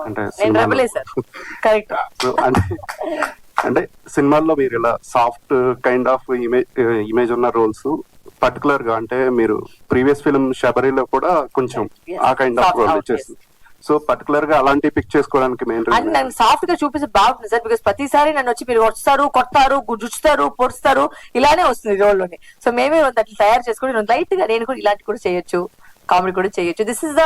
అంటే నేను రెబలే sir. Correct. అంటే అంటే సినిమాల్లో మీరు ఇలా సాఫ్ట్ కైండ్ ఆఫ్ ఇమేజ్ ఉన్న రోల్స్ పర్టికులర్ గా అంటే మీరు ప్రీవియస్ ఫిల్మ్ శబరిలో కూడా కొంచెం ఆ కైండ్ ఆఫ్ రోల్ ఇచ్చేస్తుంది. సో పర్టికులర్ గా అలాంటి పిక్ చేసుకోవడానికి మెయిన్ అండ్ నన్ను సాఫ్ట్ గా చూపిస్తే బాగుంటుంది సార్. బికాస్ ప్రతిసారి నన్ను వచ్చి మీరు వస్తారు, కొడతారు, జుచ్చుతారు, పొడుస్తారు, ఇలానే వస్తుంది రోల్ లోని. సో మేమే అట్లా తయారు చేసుకుని లైట్ గా నేను కూడా ఇలాంటి కూడా చేయొచ్చు, కామెడీ కూడా చేయొచ్చు. This is the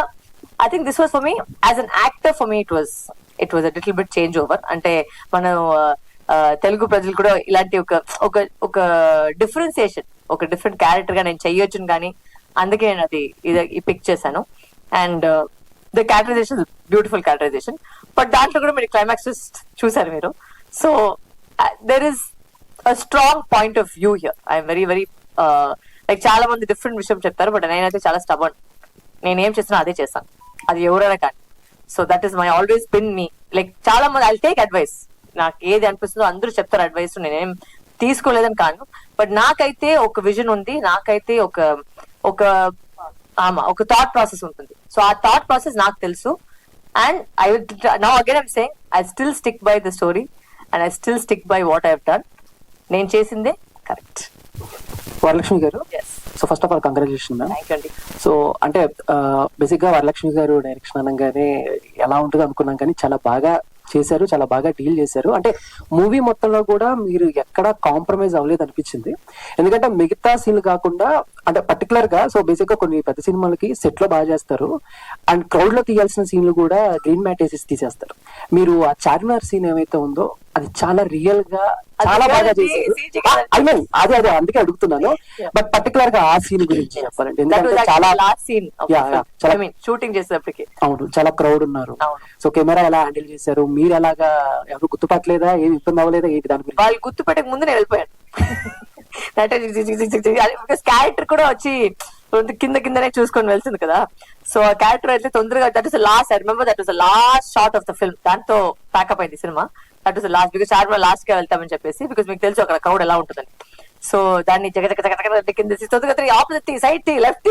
I think this was for me as an actor. For me it was a little bit change over. అంటే మనం తెలుగు ప్రజలు కూడా ఇలాంటి ఒక డిఫరెన్సియేషన్, ఒక డిఫరెంట్ క్యారెక్టర్ గా నేను చెయ్యొచ్చును. కానీ అందుకే నేను అది ఈ పిక్ చేశాను. And the characterization beautiful characterization. But దాంట్లో కూడా మీరు క్లైమాక్స్ చూసారు మీరు. So there is a strong point of view here. I'm very very like చాలా మంది డిఫరెంట్ విషయం చెప్తారు, బట్ నేనైతే చాలా స్టబర్న్. నేనేం చేసినా అదే చేస్తాను, అది ఎవరైనా కానీ. So that is my always been me. Like చాలా మంది ఐ టేక్ అడ్వైస్, నాకు ఏది అనిపిస్తుందో అందరూ చెప్తారు అడ్వైస్, నేనేం తీసుకోలేదని కాను. బట్ నాకైతే ఒక విజన్ ఉంది, నాకైతే ఒక థాట్ ప్రాసెస్ ఉంటుంది. సో ఆ థాట్ ప్రాసెస్ నాకు తెలుసు. And I now again I'm saying I still stick by the story and I still stick by what I have done. నేను చేసిందే కరెక్ట్. వరలక్ష్మి గారు, Yes. So first of all congratulation ma'am. Thank you అండి. So అంటే basic గా వరలక్ష్మి గారు direction అనగానే ఎలా ఉంటుందో అనుకున్నాం, కానీ చాలా బాగా చేశారు, చాలా బాగా డీల్ చేశారు. అంటే మూవీ మొత్తంలో కూడా మీరు ఎక్కడ కాంప్రమైజ్ అవ్వలేదు అనిపించింది. ఎందుకంటే మిగతా సీన్లు కాకుండా అంటే పర్టికులర్ గా సో బేసిక్ గా కొన్ని పెద్ద సినిమాలకి సెట్ లో బాగా చేస్తారు, అండ్ క్రౌడ్ లో తీయాల్సిన సీన్లు కూడా గ్రీన్ మ్యాట్ వేసి తీసేస్తారు. మీరు ఆ చార్మినార్ సీన్ ఏమైతే ఉందో అది చాలా రియల్ గా చాలా బాగా చేశారు. ఐ మీన్ అదే అందుకే అడుగుతున్నాను. బట్ పర్టికులర్ గా ఆ సీన్ గురించి చెప్పాలంటే, ఎందుకంటే చాలా లాస్ట్ సీన్ చాలా షూటింగ్ చేసేటప్పటికి అవును చాలా క్రౌడ్ ఉన్నారు. సో కెమెరా ఎలా హ్యాండిల్ చేశారు, మీరు ఎలాగా, ఎవరు గుర్తుపట్టలేదా, ఏమి ఇబ్బంది అవ్వలేదా ఏంటి దాని గురించి? వాళ్ళు గుర్తుపెట్టక ముందు నేను వెళ్ళిపోయాను. క్యారెక్టర్ కూడా వచ్చి కిందనే చూసుకొని వెళ్తుంది కదా. సో ఆ క్యారెక్టర్ అయితే తొందరగా that is last. I remember that was last shot of the film. దాంతో ప్యాకప్ అయింది cinema. That was last, because Charminar last గా వెళ్తామని చెప్పేసి, బికాస్ మీకు తెలుసు అక్కడ క్రౌడ్ ఎలా ఉంటుందని. సో దాన్ని జగజగ కింద తొందరగా ఆపోజిట్ సైడ్ లెఫ్ట్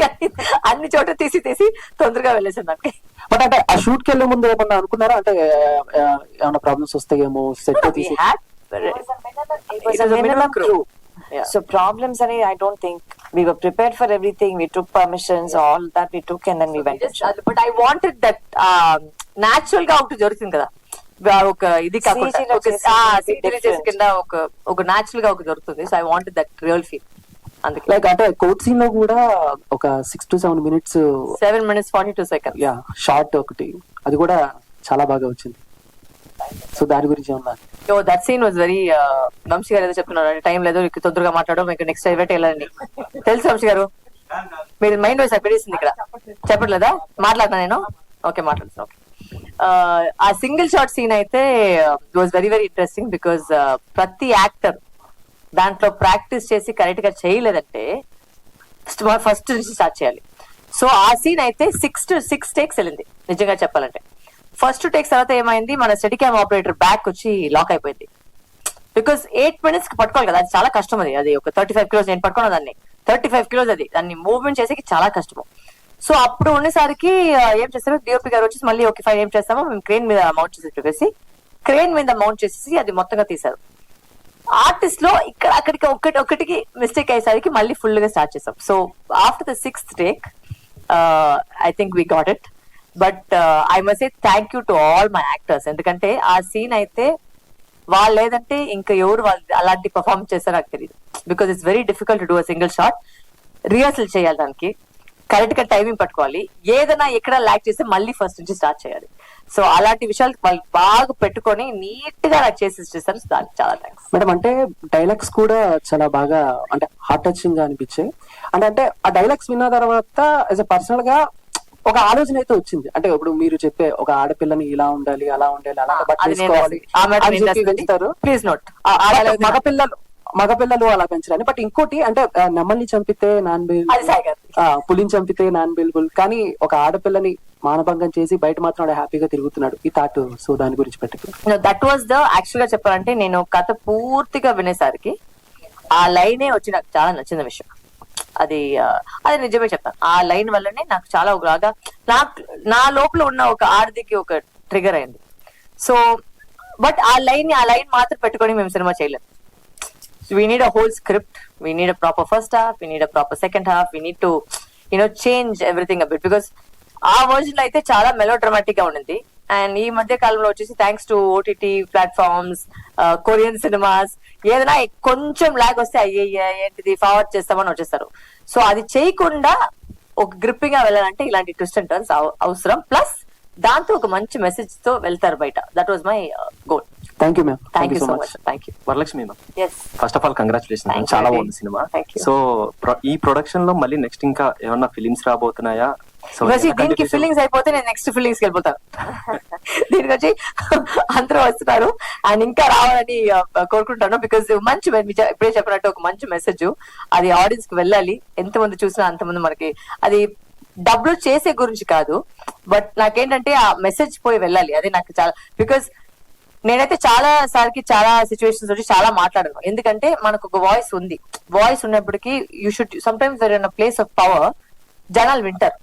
అన్ని చోట్ల తీసి తొందరగా వెళ్ళేసాను దానికి. బట్ అంటే ఆ షూట్ కి వెళ్ళే ముందు ఏమన్నా అనుకున్నారా, అంటే ఏమైనా ప్రాబ్లమ్స్ వస్తాయేమో సెట్ తీసి? Yeah. So problems, I don't think we were prepared for everything. We took permissions, all that we took, and then we went. But I wanted that natural గా ఒకటి జరుగుతుంది కదా, ఒక ఇది కాకుండా CG లో చేసి కింద ఒక natural గా ఒక జరుగుతుంది. So I wanted that real feel. అందుకే లైక్ అంటే కోర్ట్ సీన్ లో కూడా ఒక 6 to 7 minutes 7 minutes 42 seconds yeah short ఒకటి, అది కూడా చాలా బాగా వచ్చింది. సో దాని గురించి ఏమన్నా? That scene was very Vamshi garu ఏదో చెప్తున్నారు, టైం లేదు మీకు తొందరగా మాట్లాడడం, మీకు నెక్స్ట్ ఇవెంట్ వెళ్ళండి. తెలుసు వంశీ గారు, మీరు మైండ్ వైస్ పెట్టేసింది ఇక్కడ. చెప్పట్లేదా? మాట్లాడినా నేను? ఓకే మాట్లాడుతున్నా. ఓకే, ఆ సింగిల్ షాట్ సీన్ అయితే was very very interesting. Because ప్రతి యాక్టర్ దాంట్లో ప్రాక్టీస్ చేసి కరెక్ట్ గా చేయలేదంటే ఫస్ట్ నుంచి స్టార్ట్ చేయాలి. సో ఆ సీన్ అయితే 6 takes వెళ్ళింది నిజంగా చెప్పాలంటే. ఫస్ట్ టేక్స్ తర్వాత ఏమైంది, మన స్టడీ క్యామ్ ఆపరేటర్ బ్యాక్ వచ్చి లాక్ అయిపోయింది. బికాస్ 8 minutes కి పట్టుకోవాలి కదా, అది చాలా కష్టం. అది ఒక 35 kilos నేను పట్టుకున్నా దాన్ని, 35 kilos అది, దాన్ని మూవ్మెంట్ చేసేకి చాలా కష్టము. సో అప్పుడు ఉన్నసరికి ఏం చేస్తాము, డిఓపి గారు వచ్చేసి మళ్ళీ ఓకే ఫైన్ ఏం చేస్తామో మేము క్రేన్ మీద మౌంట్ చేసి చెప్పేసి క్రేన్ మీద మౌంట్ చేసేసి అది మొత్తంగా తీశారు. ఆర్టిస్ట్ లో ఇక్కడ అక్కడికి ఒకటికి మిస్టేక్ అయ్యేసరికి మళ్ళీ ఫుల్ గా స్టార్ట్ చేసాం. So after the 6th take I think we got it. But I must say thank you to all my actors. ఎందుకంటే ఆ సీన్ అయితే వాళ్ళు లేదంటే ఇంకా ఎవరు వాళ్ళు అలాంటి పర్ఫార్మ్ చేస్తారో నాకు తెలియదు. Because it's very difficult to do a single shot. Rehearsal చేయాలి, దానికి కరెక్ట్ గా టైమింగ్ పట్టుకోవాలి. ఏదైనా ఎక్కడ ల్యాక్ చేస్తే మళ్ళీ ఫస్ట్ నుంచి స్టార్ట్ చేయాలి. సో అలాంటి విషయాలు వాళ్ళు బాగా పెట్టుకొని నీట్ గా నాకు చేసి ఇచ్చేసారు. దానికి చాలా థ్యాంక్స్ మేడం. అంటే డైలాగ్స్ కూడా చాలా బాగా అంటే హార్ట్ టచింగ్ గా అనిపించాయి. అంటే ఆ డైలాగ్స్ విన్న తర్వాత యాజ్ ఎ పర్సనల్ గా ఒక ఆలోచన అయితే వచ్చింది. అంటే ఇప్పుడు మీరు చెప్పే ఒక ఆడపిల్లని ఇలా ఉండాలి అలా ఉండాలి అలా పెంచుతారు, ప్లీజ్ నోట్ మగపిల్లలు అలా పెంచాలని. బట్ ఇంకోటి అంటే నెమ్మల్ని చంపితే నాన్ బెయిల్, పులిని చంపితే నాన్ బెయిలబుల్, కానీ ఒక ఆడపిల్లని మానభంగం చేసి బయట మాత్రం హ్యాపీగా తిరుగుతున్నాడు ఈ థాట్. సో దాని గురించి పెట్టుకుని దట్ వాజ్ ద యాక్చువల్ గా చెప్పాలంటే నేను కథ పూర్తిగా వినేసరికి ఆ లైనే వచ్చి నాకు చాలా నచ్చిన విషయం. అది నిజమే చెప్తాను. ఆ లైన్ వల్లనే నాకు చాలా ఒకలాగా నా లోపల ఉన్న ఒక ఆడదికి ఒక ట్రిగర్ అయింది. సో బట్ ఆ లైన్ మాత్రం పెట్టుకొని మేము సినిమా చేయలేము. We need a whole script. We need a proper first half. We need a proper second half. We need to, change everything a bit because ఆ వర్జన్ లో అయితే చాలా మెలో డ్రామాటిక్ గా ఉండింది. అండ్ ఈ మధ్య కాలంలో వచ్చేసి thanks to OTT platforms, Korean cinemas, ఏదైనా కొంచెం లాగ్ వస్తే అయ్యయ్యా ఏంటిది ఫార్వర్డ్ చేస్తామని వచ్చేస్తారు. సో అది చేయకుండా ఒక గ్రిప్పింగ్ గా వెళ్ళాలంటే ఇలాంటి ట్విస్ట్ అండ్ టర్న్స్ అవసరం. ప్లస్ దాంతో ఒక మంచి మెసేజ్ తో వెళ్తారు బయట. That was my goal. Thank you ma'am. Thank you so much. Thank you. Varalakshmi ma'am, yes, first of all congratulation, Thank you, చాలా Ravi. బాగుంది సినిమా. Thank you. సో ఈ ప్రొడక్షన్ లో మళ్ళీ నెక్స్ట్ ఇంకా ఏమన్నా ఫిలిమ్స్ రాబోతున్నాయా? సో దీనికి ఫీలింగ్స్ అయిపోతే నేను నెక్స్ట్ ఫీలింగ్స్ కి వెళ్ళిపోతాను. దీనికి వచ్చి అందరూ వస్తున్నారు అండ్ ఇంకా రావాలని కోరుకుంటాను. బికాస్ మంచి ఇప్పుడే చెప్పినట్టు ఒక మంచి మెసేజ్ అది ఆడియన్స్ కి వెళ్ళాలి. ఎంతమంది చూసినా అంతమంది మనకి అది డబ్బులు చేసే గురించి కాదు, బట్ నాకేంటంటే ఆ మెసేజ్ పోయి వెళ్ళాలి. అది నాకు చాలా, బికాస్ నేనైతే చాలా సార్కి చాలా సిచ్యువేషన్స్ వచ్చి చాలా మాట్లాడాను. ఎందుకంటే మనకు ఒక వాయిస్ ఉంది. వాయిస్ ఉన్నప్పటికీ you should sometimes there in a place of power, జనాలు వింటారు.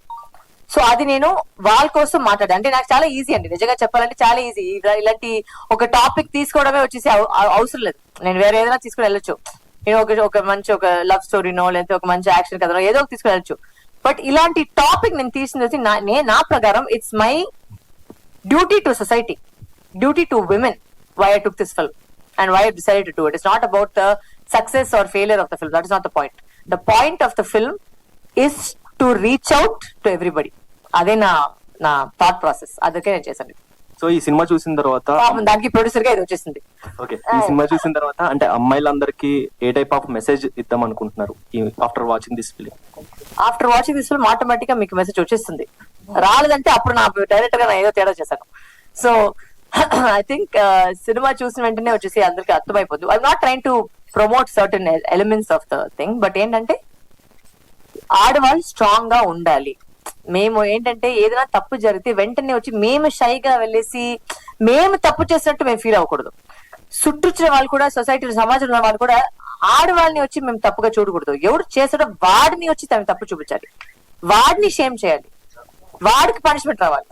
సో అది నేను వాళ్ళ కోసం మాట్లాడాను. అంటే నాకు చాలా ఈజీ అండి, నిజంగా చెప్పాలంటే చాలా ఈజీ. ఇలాంటి ఒక టాపిక్ తీసుకోవడమే వచ్చేసి అవసరం లేదు. నేను వేరే ఏదైనా తీసుకుని వెళ్ళొచ్చు. నేను ఒక మంచి ఒక లవ్ స్టోరీనో లేకపోతే ఒక మంచి యాక్షన్ కథనో ఏదో ఒక తీసుకుని వెళ్ళొచ్చు. బట్ ఇలాంటి టాపిక్ నేను తీసింది వచ్చి నా ప్రకారం it's my duty to society, duty to women, why I took this film and why I decided to do it. It's not about the success or failure of the film. That is not the point. The point of the film is to reach out to everybody. అదే నా thought process. అదొకే నేను చేశాను. So ఈ cinema చూసిన తర్వాత దానికి producer గా ఇది వచ్చేసింది. ఓకే, ఈ సినిమా చూసిన తర్వాత అంటే అమ్మాయిలందరికీ ఏ టైప్ ఆఫ్ మెసేజ్ ఇద్దాం అనుకుంటున్నారు after watching this film? After watching this film automatic గా మీకు మెసేజ్ వచ్చేస్తుంది. రాలేదంటే అప్పుడు నా డైరెక్టర్ గా నేను ఏదో తేడా చేశాను. సో ఐ థింక్ సినిమా చూసిన వెంటనే వచ్చేసి అందరికి అర్థమైపోతుంది. I'm not train to promote certain elements of the thing, but ఏంటంటే ఆడవాళ్ళు స్ట్రాంగ్ గా ఉండాలి. మేము ఏంటంటే ఏదైనా తప్పు జరిగితే వెంటనే వచ్చి మేము షైగా వెళ్ళేసి మేము తప్పు చేసినట్టు మేము ఫీల్ అవ్వకూడదు. చుట్టూచ్చిన వాళ్ళు కూడా, సొసైటీ సమాజంలో ఉన్న వాళ్ళు కూడా ఆడవాళ్ళని వచ్చి మేము తప్పుగా చూడకూడదు. ఎవడు చేసాడో వాడిని వచ్చి తప్పు చూపించాలి, వాడిని షేమ్ చేయాలి, వాడికి పనిష్మెంట్ రావాలి.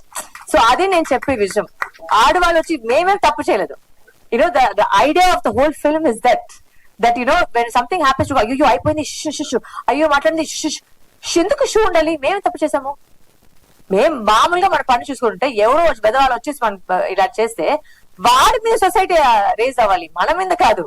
సో అదే నేను చెప్పే విషయం. ఆడవాళ్ళు వచ్చి మేమేం తప్పు చేయలేదు. The idea of the whole film is that when something happens to అయ్యో అయిపోయింది షు, అయ్యో మాట్లాడింది ఎందుకు షూ ఉండాలి? మేమే తప్పు చేసాము. మేము మామూలుగా మన పని చూసుకుంటే ఎవరో పెద్దవాళ్ళు వచ్చేసి మనం ఇలా చేస్తే వాడి మీద సొసైటీ రేజ్ అవ్వాలి, మన మీద కాదు.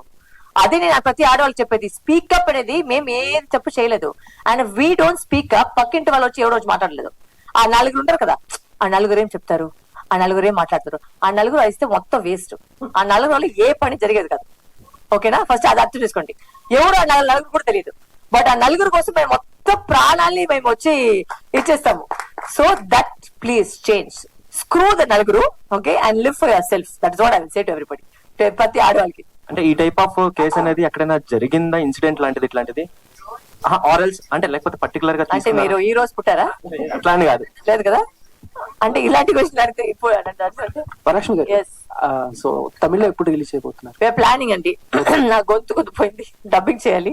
అదే నేను ప్రతి ఆడవాళ్ళు చెప్పేది. స్పీకప్ అనేది మేము ఏం తప్పు చేయలేదు. And we don't speak up. పక్కింటి వాళ్ళు వచ్చి ఎవరో వచ్చి మాట్లాడలేదు. ఆ నలుగురు ఉంటారు కదా, ఆ నలుగురు ఏం చెప్తారు, ఆ నలుగురు ఏం మాట్లాడతారు, ఆ నలుగురు అయితే మొత్తం వేస్ట్. ఆ నలుగురు వల్ల ఏ పని జరిగేది కాదు. ఓకేనా? ఫస్ట్ అది అర్థం చేసుకోండి. ఎవరు ఆ నలుగురు కూడా తెలియదు, బట్ ఆ నలుగురు కోసం మేము మొత్తం ప్రాణాలని మేము వచ్చి ఇచ్చేస్తాము. So that please change, screw the నలుగురు, okay, and live for yourself. That is what I will say to everybody, ప్రతి ఆడవాళ్ళకి. అంటే ఈ టైప్ ఆఫ్ కేసు అనేది ఎక్కడైనా జరిగిందా, ఇన్సిడెంట్ లాంటిది ఇట్లాంటిది? ఆర్ఎల్స్ అంటే లేకపోతే పర్టికులర్ గా అంటే మీరు ఈ రోజు పుట్టారా? అట్లా అని కాదు, లేదు కదా. అంటే ఇలాంటి క్వశ్చన్ అడిగితే ఇప్పుడు వరలక్ష్మి గారు, సో తమిళ్లో ఎప్పుడు రిలీజ్ అయిపోతున్నారు? ప్లానింగ్ అండి. నా గొంతు కొద్దిపోయింది, డబ్బింగ్ చేయాలి.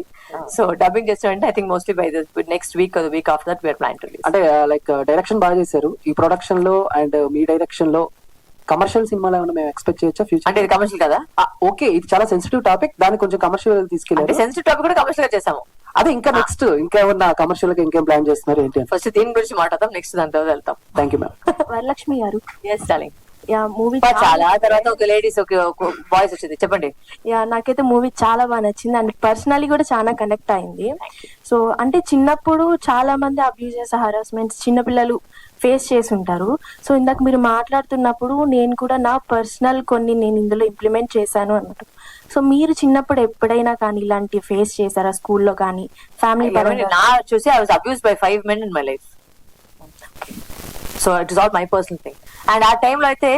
సో డబ్బింగ్ చేస్తామంటే I think mostly by next week week after that we're plan to release. అంటే లైక్ డైరెక్షన్ బాగా చేశారు ఈ ప్రొడక్షన్ లో, అండ్ మీ డైరెక్షన్ లో కమర్షియల్ సినిమాలు ఏమైనా మేము ఎక్స్పెక్ట్ చేయొచ్చా ఫ్యూచర్? అంటే ఇది కమర్షియల్ కదా. ఓకే, ఇది చాలా సెన్సిటివ్ టాపిక్, దాన్ని కొంచెం కమర్షియల్ తీసుకెళ్ళారు. సెన్సిటివ్ టాపిక్ కూడా కమర్షియల్ గా చేసాము. అదే ఇంకా నెక్స్ట్ ఇంకా ఏమన్నా కమర్షియల్ గా ఇంకేం ప్లాన్ చేస్తున్నారు ఏంటి? ఫస్ట్ దీని గురించి మాట్లాడతాం, నెక్స్ట్ దాని తర్వాత వెళ్తాం. Thank you ma'am. వరలక్ష్మి గారు, ఎస్ డార్లింగ్. యా మూవీ చాలా తర్వాత ఒక లేడీస్ ఒక వాయిస్ వచ్చింది, చెప్పండి. యా నాకైతే మూవీ చాలా బాగా నచ్చింది అండ్ పర్సనలీ కూడా చాలా కనెక్ట్ అయింది. సో అంటే చిన్నప్పుడు చాలా మంది అబ్యూజెస్, హరాస్మెంట్స్ చిన్నపిల్లలు ఫేస్ చేసి ఉంటారు. సో ఇందాక మీరు మాట్లాడుతున్నప్పుడు నేను కూడా నా పర్సనల్ కొన్ని నేను ఇందులో ఇంప్లిమెంట్ చేశాను అన్నట్టు. సో మీరు చిన్నప్పుడు ఎప్పుడైనా కానీ ఇలాంటి ఫేస్ చేశారా, స్కూల్లో కానీ ఫ్యామిలీ పరంగా? నా చూసి I was abused by 5 men in my life. So it is all my personal thing. And ఆ టైంలో అయితే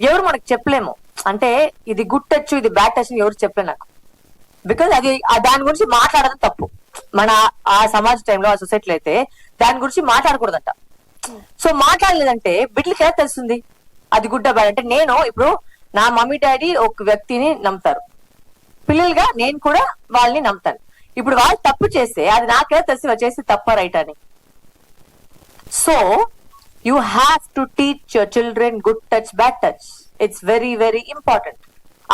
ఎవరు మనకు చెప్పలేము. అంటే ఇది గుడ్ టచ్, ఇది బ్యాడ్ టచ్ అని ఎవరు చెప్పలే నాకు. బికాజ్ అది దాని గురించి మాట్లాడడం తప్పు. మన ఆ సమాజ టైంలో, ఆ సొసైటీలో అయితే దాని గురించి మాట్లాడకూడదంట. సో మాట్లాడలేదంటే బిడ్డలకి ఎలా తెలుస్తుంది అది గుడ్ బ్యాడ్? అంటే నేను ఇప్పుడు నా మమ్మీ డాడీ ఒక వ్యక్తిని నమ్ముతారు, పిల్లలుగా నేను కూడా వాళ్ళని నమ్ముతాను. ఇప్పుడు వాళ్ళు తప్పు చేస్తే అది నాకెలా తెలిసి వచ్చేసి తప్ప రైట్ అని. So you have to teach your children good touch bad touch. It's very very important.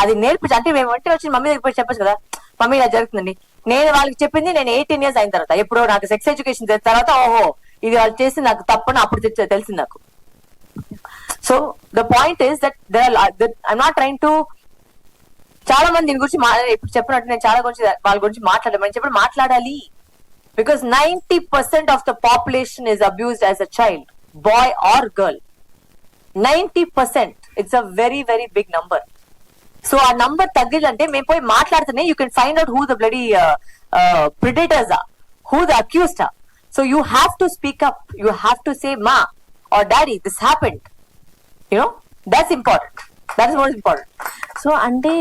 అది నేర్పించి అంటే మేము వెంటనే వచ్చి మమ్మీ దగ్గర పోయి చెప్పచ్చు కదా, మమ్మీ ఇలా జరుగుతుందండి. నేను వాళ్ళకి చెప్పింది నేను 18 years అయిన తర్వాత, ఎప్పుడో నాకు సెక్స్ ఎడ్యుకేషన్ చేసిన తర్వాత, ఓహో ఇది వాళ్ళు చేసి నాకు తప్పని అప్పుడు తెలిసింది నాకు. So the point is that I'm not trying to, చాలా మంది దీని గురించి ఇప్పుడు చెప్పినట్టు నేను చాలా గురించి వాళ్ళ గురించి మాట్లాడమని చెప్పి మాట్లాడాలి. Because 90% of the population is abused as a child, boy or girl. 90%. It's a very very big number. So ఆ నంబర్ తగ్గిలంటే మేము పోయి మాట్లాడుతూనే you can find out who the bloody predators are, who the accused are. So you have to speak up, you have to say ma or daddy this happened, you know that's important, that is most important. So అంటే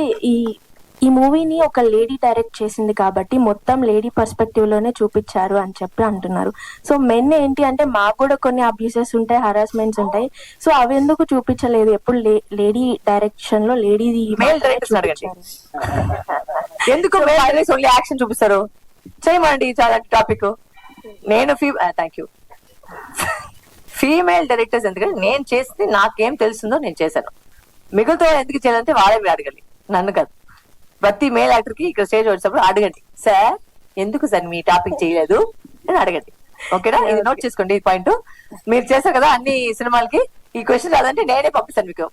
ఈ మూవీని ఒక lady direct చేసింది కాబట్టి మొత్తం lady perspective లోనే చూపించారు అని చెప్పి అంటున్నారు. సో మెన్ ఏంటి అంటే మాకు కూడా కొన్ని అబ్యూసెస్ ఉంటాయి, హరాస్మెంట్స్ ఉంటాయి. సో అవి ఎందుకు చూపించలేదు? ఎప్పుడు లేడీ డైరెక్షన్ లో లేడీ మేల్ డైరెక్టర్స్ అడగండి, ఎందుకు మేల్ డైరెక్టర్స్ ఓన్లీ యాక్షన్ చూపిస్తారు? చేయమండి చాలా టాపిక్. నేను థ్యాంక్ యూ. ఫీమేల్ డైరెక్టర్స్ ఎందుకంటే నేను చేస్తే నాకేం తెలుస్తుందో నేను చేశాను, మిగులుతో ఎందుకు చేయాలంటే వాళ్ళే మీరు అడగాలి, నన్ను కాదు. ప్రతి మేల్ యాక్టర్ కి ఇక్కడ స్టేజ్ వచ్చినప్పుడు అడగండి, సార్ ఎందుకు సార్ మీ టాపిక్ చేయలేదు అని అడగండి. ఓకేనా? ఇది నోట్ చేసుకోండి, ఈ పాయింట్. మీరు చేశారు కదా అన్ని సినిమాలకి, ఈ క్వశ్చన్ రాదంటే నేనే పంపిస్తాను మీకు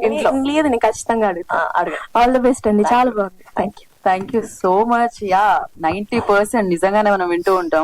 ఇంట్లో. లేదు, నేను ఖచ్చితంగా అడుగుతా. అడగండి. ఆల్ ది బెస్ట్ అండి, చాలా బాగుంది. Thank you thank you so much. Yeah 90% నిజంగానే మనం వింటూ ఉంటాం.